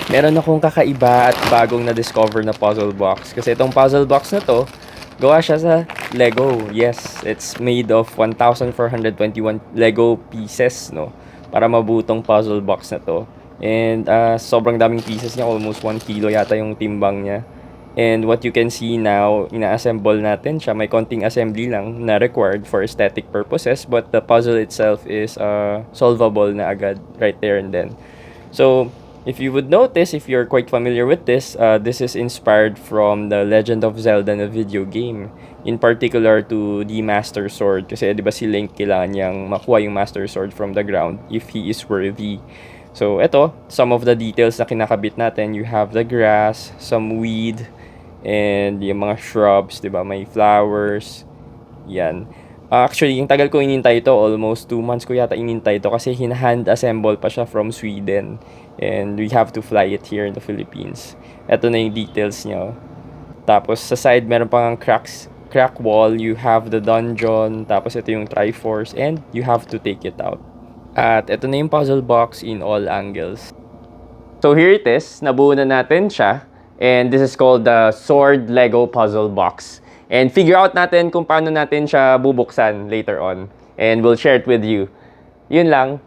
Meron akong kakaiba at bagong na-discover na puzzle box. Kasi itong puzzle box na to, gawa siya sa Lego. Yes, it's made of 1,421 Lego pieces, no? Para mabutong puzzle box na to. And sobrang daming pieces niya, almost 1 kilo yata yung timbang niya. And what you can see now, ina-assemble natin siya. May konting assembly lang na required for aesthetic purposes, but the puzzle itself is solvable na agad right there and then. So, if you would notice, if you're quite familiar with this, this is inspired from the Legend of Zelda na video game. In particular to the Master Sword. Kasi di ba si Link kailangan niyang makuha yung Master Sword from the ground if he is worthy. So, eto, some of the details na kinakabit natin. You have the grass, some weed, and yung mga shrubs, di ba? May flowers. Yan. Actually, yung tagal ko inintay ito, almost 2 months ko yata inintay ito kasi hinahand assemble pa siya from Sweden. And we have to fly it here in the Philippines. Ito na yung details niya. Tapos sa side, meron pang crack wall. You have the dungeon. Tapos ito yung Triforce. And you have to take it out. At ito na yung puzzle box in all angles. So here it is. Nabuo na natin siya. And this is called the Sword Lego Puzzle Box. And figure out natin kung paano natin siya bubuksan later on. And we'll share it with you. Yun lang.